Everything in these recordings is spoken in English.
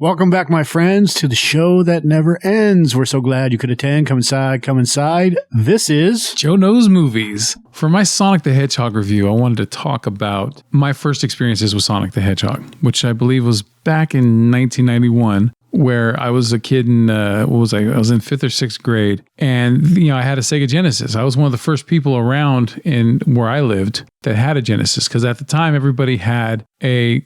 Welcome back, my friends, to the show that never ends. We're so glad you could attend. Come inside, come inside. This is Joe Knows Movies. For my Sonic the Hedgehog review, I wanted to talk about my first experiences with Sonic the Hedgehog, which I believe was back in 1991. Where I was a kid in, I was in 5th or 6th grade. And, I had a Sega Genesis. I was one of the first people around in where I lived that had a Genesis. Because at the time, everybody had a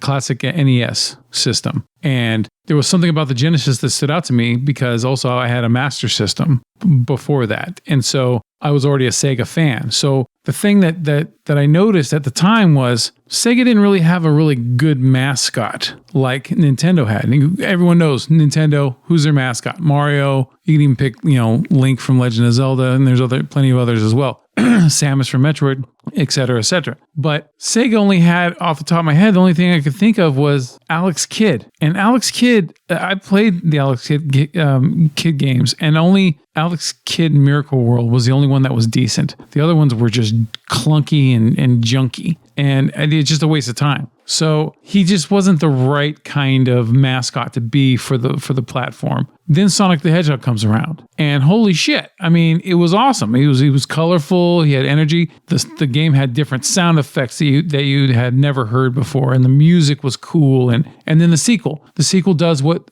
classic NES system. And there was something about the Genesis that stood out to me because also I had a Master System before that. And so I was already a Sega fan. So the thing that I noticed at the time was Sega didn't really have a really good mascot like Nintendo had. And everyone knows Nintendo, who's their mascot? Mario. You can even pick, Link from Legend of Zelda, and there's plenty of others as well. Samus from Metroid, et cetera, et cetera. But Sega only had, off the top of my head, the only thing I could think of was Alex Kidd. And Alex Kidd, I played the Alex Kidd games, and only Alex Kidd Miracle World was the only one that was decent. The other ones were just clunky and junky, and it's just a waste of time. So he just wasn't the right kind of mascot to be for the platform. Then Sonic the Hedgehog comes around, and holy shit! I mean, it was awesome. He was colorful. He had energy. The game had different sound effects that you had never heard before, and the music was cool. And then the sequel. The sequel does what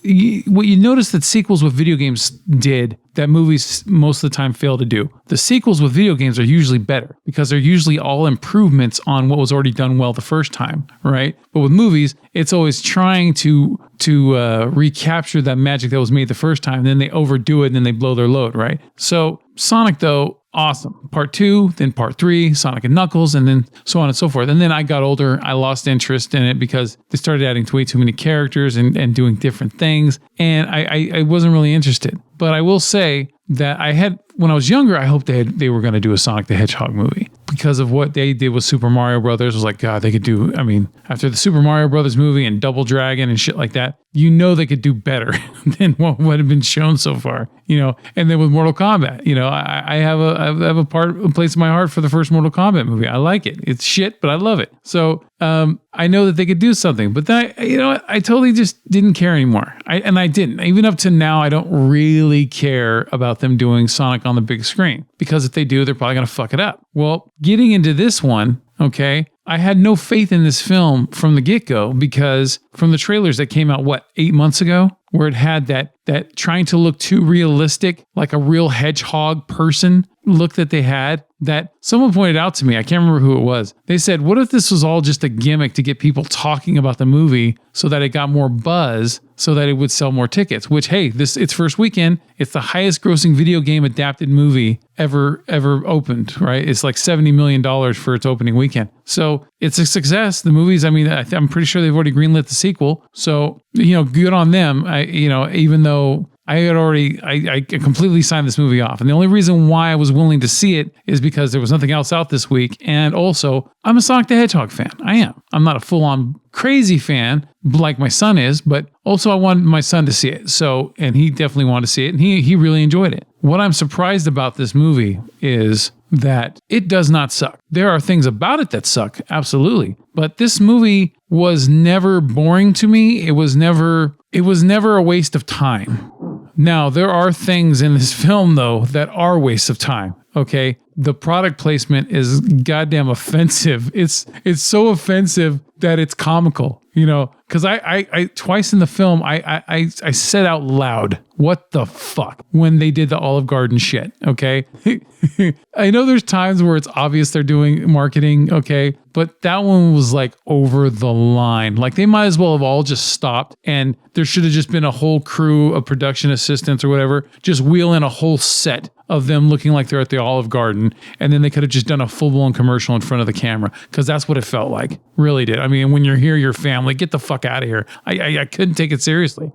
you notice that sequels with video games did that movies most of the time fail to do. The sequels with video games are usually better because they're usually all improvements on what was already done well the first time, right? But with movies, it's always trying to recapture that magic that was made the first time, and then they overdo it and then they blow their load, right? So Sonic, though, awesome. Part 2, then Part 3, Sonic and Knuckles, and then so on and so forth. And then I got older. I lost interest in it because they started adding way too many characters and doing different things. And I wasn't really interested. But I will say that when I was younger, I hoped they were going to do a Sonic the Hedgehog movie because of what they did with Super Mario Brothers. It was like, God, they could do, after the Super Mario Brothers movie and Double Dragon and shit like that, they could do better than what had been shown so far, and then with Mortal Kombat, I have a place in my heart for the first Mortal Kombat movie. I like it. It's shit, but I love it. So, I know that they could do something, but then I totally just didn't care anymore. I didn't. Even up to now, I don't really care about them doing Sonic on the big screen because if they do, they're probably going to fuck it up. Well, getting into this one, okay, I had no faith in this film from the get-go because from the trailers that came out, 8 months ago, where it had that trying to look too realistic, like a real hedgehog person look that they had, that someone pointed out to me, I can't remember who it was. They said, what if this was all just a gimmick to get people talking about the movie so that it got more buzz so that it would sell more tickets, which, hey, its first weekend, it's the highest grossing video game adapted movie ever opened, right? It's like $70 million for its opening weekend. So it's a success. The movies, I'm pretty sure they've already greenlit the sequel. So, good on them. Even though I completely signed this movie off. And the only reason why I was willing to see it is because there was nothing else out this week. And also, I'm a Sonic the Hedgehog fan. I am. I'm not a full-on crazy fan like my son is, but also I wanted my son to see it. So, and he definitely wanted to see it, and he really enjoyed it. What I'm surprised about this movie is that it does not suck. There are things about it that suck, absolutely. But this movie was never boring to me. It was never a waste of time. Now, there are things in this film, though, that are wastes of time, okay? The product placement is goddamn offensive. It's so offensive that it's comical, because I twice in the film, I said out loud, what the fuck, when they did the Olive Garden shit, okay? I know there's times where it's obvious they're doing marketing, okay? But that one was like over the line. Like they might as well have all just stopped and there should have just been a whole crew of production assistants or whatever, just wheel in a whole set of them looking like they're at the Olive Garden. And then they could have just done a full-blown commercial in front of the camera because that's what it felt like. Really did. When you're here, your family, get the fuck out of here. I couldn't take it seriously,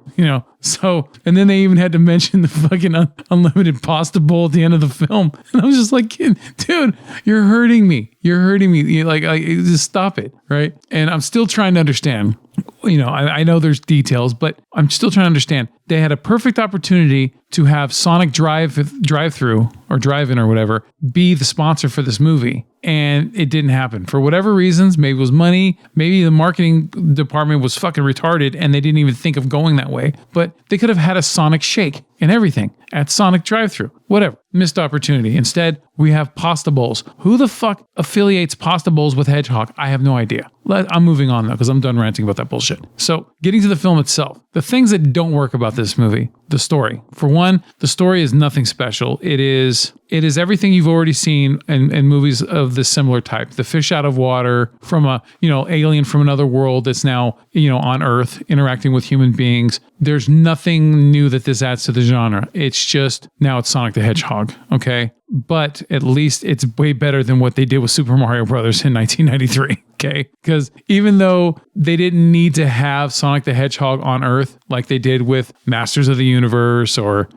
So, and then they even had to mention the fucking unlimited pasta bowl at the end of the film. And I was just like, dude, you're hurting me. Just stop it, right? And I'm still trying to understand. I know there's details, but I'm still trying to understand. They had a perfect opportunity to have Sonic drive-through or drive-in or whatever be the sponsor for this movie. And it didn't happen for whatever reasons. Maybe it was money. Maybe the marketing department was fucking retarded and they didn't even think of going that way. But they could have had a Sonic shake and everything at Sonic drive-thru. Whatever. Missed opportunity. Instead, we have pasta bowls. Who the fuck affiliates pasta bowls with Hedgehog? I have no idea. I'm moving on though, because I'm done ranting about that bullshit. So getting to the film itself, the things that don't work about this movie, the story. For one, the story is nothing special. It is everything you've already seen in movies of this similar type. The fish out of water from a, alien from another world that's now, on Earth interacting with human beings. There's nothing new that this adds to the genre. It's just, now it's Sonic the Hedgehog, okay? But at least it's way better than what they did with Super Mario Brothers in 1993, okay? Because even though they didn't need to have Sonic the Hedgehog on Earth like they did with Masters of the Universe or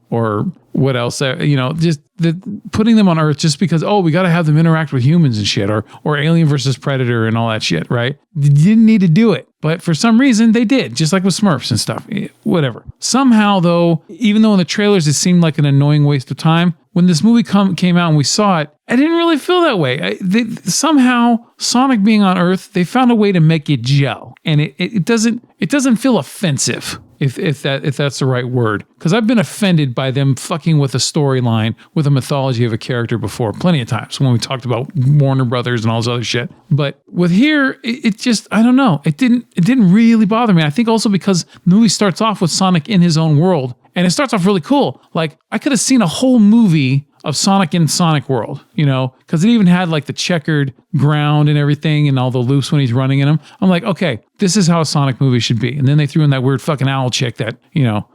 what else, just putting them on Earth just because, we got to have them interact with humans and shit, or Alien versus Predator and all that shit, right? They didn't need to do it. But for some reason, they did, just like with Smurfs and stuff. Whatever. Somehow, though, even though in the trailers it seemed like an annoying waste of time, when this movie came out and we saw it, I didn't really feel that way. Somehow, Sonic being on Earth, they found a way to make it gel, and it doesn't feel offensive. If that's the right word. Because I've been offended by them fucking with a storyline, with a mythology of a character before, plenty of times when we talked about Warner Brothers and all this other shit. But with here, it just, I don't know. It didn't really bother me. I think also because the movie starts off with Sonic in his own world, and it starts off really cool. Like, I could have seen a whole movie of Sonic in Sonic World, because it even had like the checkered ground and everything and all the loops when he's running in them. I'm like, okay, this is how a Sonic movie should be. And then they threw in that weird fucking owl chick that,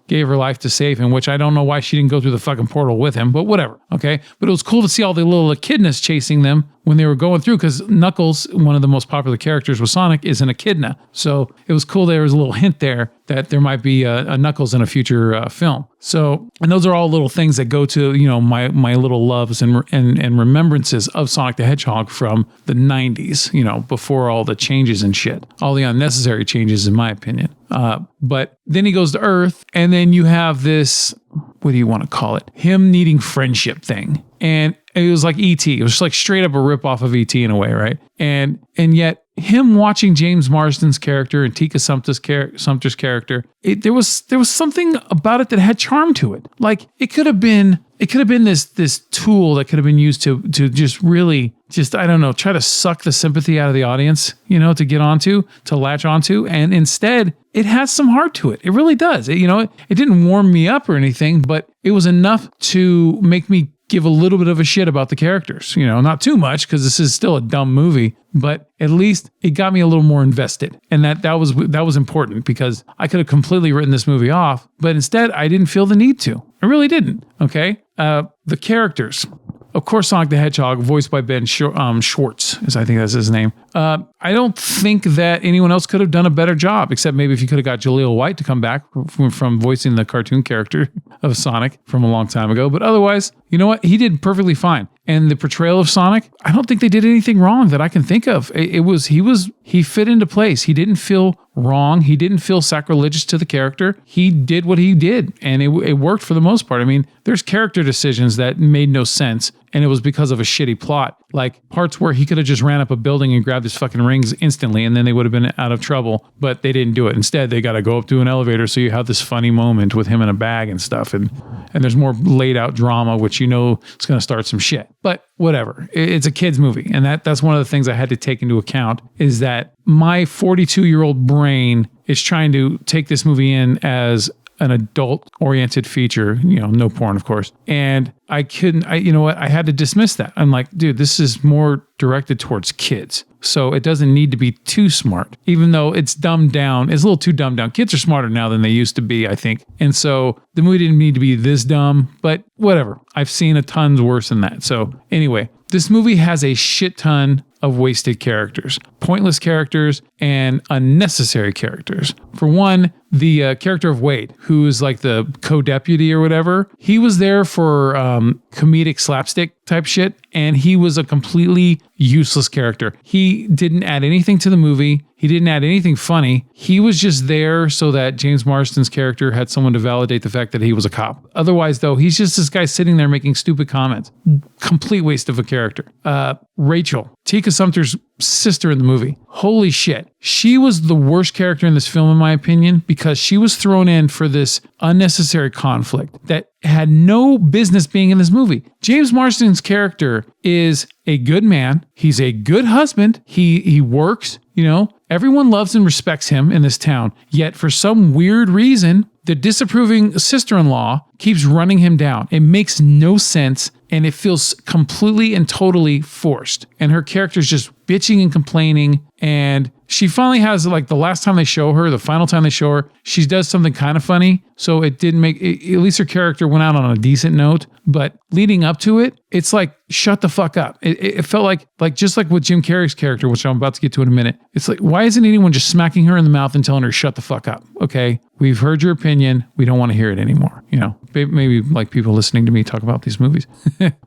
gave her life to save him, which I don't know why she didn't go through the fucking portal with him, but whatever, okay? But it was cool to see all the little echidnas chasing them when they were going through, because Knuckles, one of the most popular characters with Sonic, is an echidna. So it was cool there was a little hint there that there might be a Knuckles in a future film. So, and those are all little things that go to, my little loves and remembrances of Sonic the Hedgehog from the 90s, before all the changes and shit. All the unnecessary changes, in my opinion. But then he goes to Earth, and then you have this, what do you want to call it? Him needing friendship thing. And it was like E.T. It was just like straight up a ripoff of E.T. in a way, right? And yet him watching James Marsden's character and Tika Sumpter's character, there was something about it that had charm to it. Like it could have been this tool that could have been used to just really I don't know, try to suck the sympathy out of the audience, to get onto, to latch onto. And instead, it has some heart to it. It really does. It didn't warm me up or anything, but it was enough to make me give a little bit of a shit about the characters. Not too much, because this is still a dumb movie, but at least it got me a little more invested. And that was important, because I could have completely written this movie off, but instead I didn't feel the need to. I really didn't. Okay. The characters. Of course, Sonic the Hedgehog, voiced by Ben Schwartz, I think that's his name. I don't think that anyone else could have done a better job, except maybe if you could have got Jaleel White to come back from voicing the cartoon character of Sonic from a long time ago. But otherwise, you know what? He did perfectly fine. And the portrayal of Sonic, I don't think they did anything wrong that I can think of. He fit into place. He didn't feel wrong. He didn't feel sacrilegious to the character. He did what he did, and it worked for the most part. I mean, there's character decisions that made no sense, and it was because of a shitty plot. Like parts where he could have just ran up a building and grabbed his fucking rings instantly, and then they would have been out of trouble, but they didn't do it. Instead, they got to go up to an elevator, so you have this funny moment with him in a bag and stuff, and there's more laid out drama, which it's going to start some shit. But whatever. It's a kid's movie, and that's one of the things I had to take into account, is that my 42-year-old brain is trying to take this movie in as an adult-oriented feature, no porn, of course. And I had to dismiss that. I'm like, dude, this is more directed towards kids. So it doesn't need to be too smart, even though it's dumbed down. It's a little too dumbed down. Kids are smarter now than they used to be, I think. And so the movie didn't need to be this dumb, but whatever. I've seen a tons worse than that. So anyway, this movie has a shit ton of wasted characters, pointless characters, and unnecessary characters. For one, the character of Wade, who is like the co-deputy or whatever, he was there for comedic slapstick type shit, and he was a completely useless character. He didn't add anything to the movie. He didn't add anything funny. He was just there so that James Marsden's character had someone to validate the fact that he was a cop. Otherwise, though, he's just this guy sitting there making stupid comments. Complete waste of a character. Rachel, Tika Sumter's sister in the movie. Holy shit. She was the worst character in this film, in my opinion, because she was thrown in for this unnecessary conflict that had no business being in this movie. James Marsden's character is a good man. He's a good husband. He works, everyone loves and respects him in this town. Yet for some weird reason, the disapproving sister-in-law keeps running him down. It makes no sense, and it feels completely and totally forced. And her character's just bitching and complaining, and she finally has, like, the last time they show her, the final time they show her, she does something kind of funny, so it didn't make, at least her character went out on a decent note, but leading up to it, it's like, shut the fuck up. It felt like just like with Jim Carrey's character, which I'm about to get to in a minute, it's like, why isn't anyone just smacking her in the mouth and telling her, shut the fuck up, okay? We've heard your opinion, we don't want to hear it anymore, Maybe like people listening to me talk about these movies.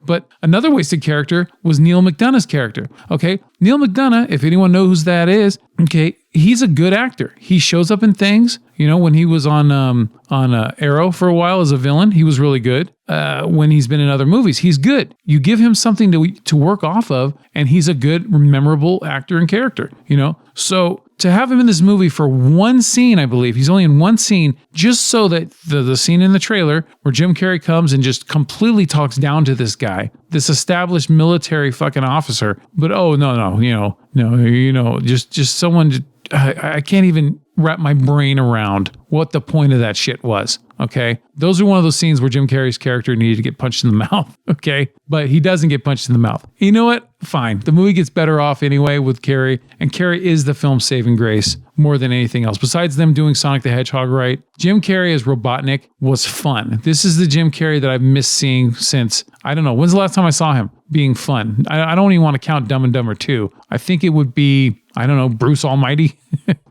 But another wasted character was Neil McDonough's character. Okay, Neil McDonough, if anyone knows who that is, okay, he's a good actor. He shows up in things. When he was on Arrow for a while as a villain, he was really good. When he's been in other movies, he's good. You give him something to work off of, and he's a good, memorable actor and character. So to have him in this movie for one scene, I believe he's only in one scene, just so that the scene in the trailer where Jim Carrey comes and just completely talks down to this guy, this established military fucking officer. But just someone. I can't even wrap my brain around what the point of that shit was. Okay. Those are one of those scenes where Jim Carrey's character needed to get punched in the mouth. Okay. But he doesn't get punched in the mouth. You know what? Fine. The movie gets better off anyway with Carrey, and Carrey is the film's saving grace more than anything else. Besides them doing Sonic the Hedgehog right, Jim Carrey as Robotnik was fun. This is the Jim Carrey that I've missed seeing since, I don't know, when's the last time I saw him being fun? I don't even want to count Dumb and Dumber 2. I think it would be, I don't know, Bruce Almighty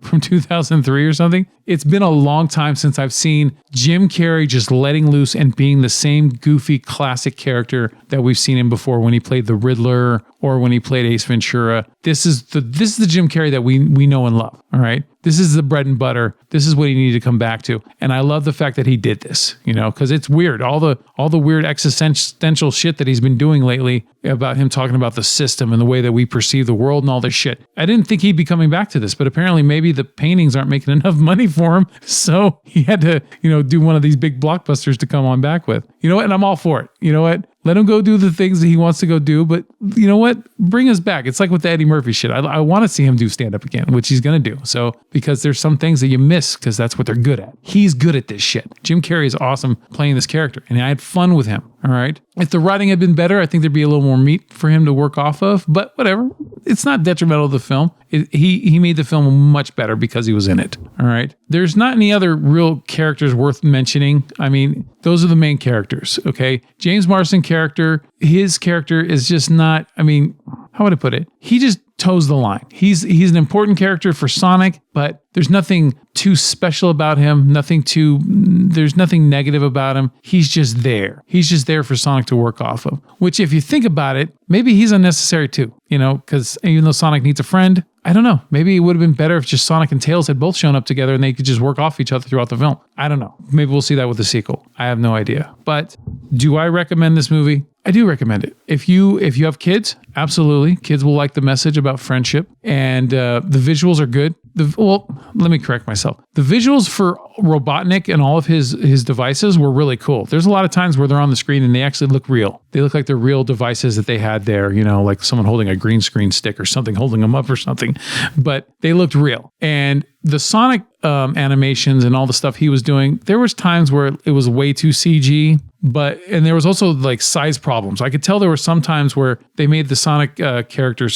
from 2003 or something. It's been a long time since I've seen Jim Carrey just letting loose and being the same goofy classic character that we've seen him before when he played the Riddler or when he played Ace Ventura. This is the Jim Carrey that we know and love. All right. This is the bread and butter. This is what he needed to come back to. And I love the fact that he did this, because it's weird. All the weird existential shit that he's been doing lately about him talking about the system and the way that we perceive the world and all this shit. I didn't think he'd be coming back to this, but apparently maybe the paintings aren't making enough money for him. So he had to, do one of these big blockbusters to come on back with. You know what? And I'm all for it. You know what? Let him go do the things that he wants to go do, but you know what? Bring us back. It's like with the Eddie Murphy shit. I want to see him do stand-up again, which he's going to do. So, because there's some things that you miss because that's what they're good at. He's good at this shit. Jim Carrey is awesome playing this character, and I had fun with him. All right. If the writing had been better, I think there'd be a little more meat for him to work off of, but whatever. It's not detrimental to the film. He made the film much better because he was in it. All right. There's not any other real characters worth mentioning. I mean, those are the main characters. Okay. James Marsden character, his character is just not, how would I put it? He just toes the line. He's an important character for Sonic, but there's nothing too special about him. There's nothing negative about him. He's just there. He's just there for Sonic to work off of, which if you think about it, maybe he's unnecessary too, because even though Sonic needs a friend, I don't know. Maybe it would have been better if just Sonic and Tails had both shown up together and they could just work off each other throughout the film. I don't know. Maybe we'll see that with the sequel. I have no idea. But do I recommend this movie? I do recommend it. If you have kids, absolutely. Kids will like the message about friendship, and the visuals are good. Let me correct myself. The visuals for Robotnik and all of his devices were really cool. There's a lot of times where they're on the screen and they actually look real. They look like they're real devices that they had there, like someone holding a green screen stick or something, holding them up or something, but they looked real. And the Sonic animations and all the stuff he was doing, there was times where it was way too CG, and there was also like size problems. I could tell there were some times where they made the Sonic characters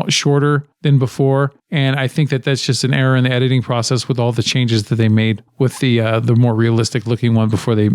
shorter than before. And I think that that's just an error in the editing process with all the changes that they made with the more realistic looking one before they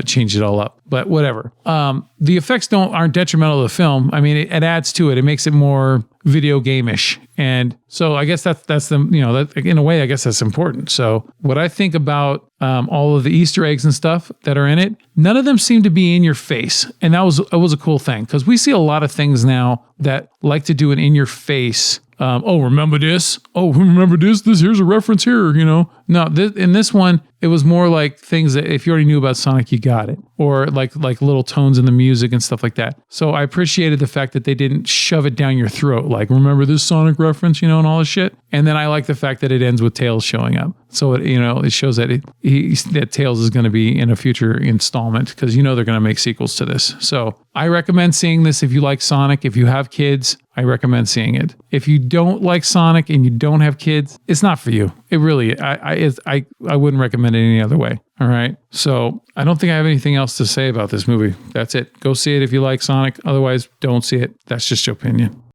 changed it all up. But whatever. The effects aren't detrimental to the film. I mean, it adds to it. It makes it more video game-ish. And so I guess that's the, that in a way, I guess that's important. So what I think about all of the Easter eggs and stuff that are in it, none of them seem to be in your face. And it was a cool thing, because we see a lot of things now that like to do an in your face. Remember this? Oh, remember this? Here's a reference here, No, in this one, it was more like things that if you already knew about Sonic, you got it. Or like little tones in the music and stuff like that. So I appreciated the fact that they didn't shove it down your throat. Like, remember this Sonic reference, and all this shit. And then I like the fact that it ends with Tails showing up. So it shows that that Tails is going to be in a future installment, because they're going to make sequels to this. So I recommend seeing this if you like Sonic. If you have kids, I recommend seeing it. If you don't like Sonic and you don't have kids, it's not for you. It really, I wouldn't recommend it any other way. All right. So I don't think I have anything else to say about this movie. That's it. Go see it if you like Sonic. Otherwise, don't see it. That's just your opinion.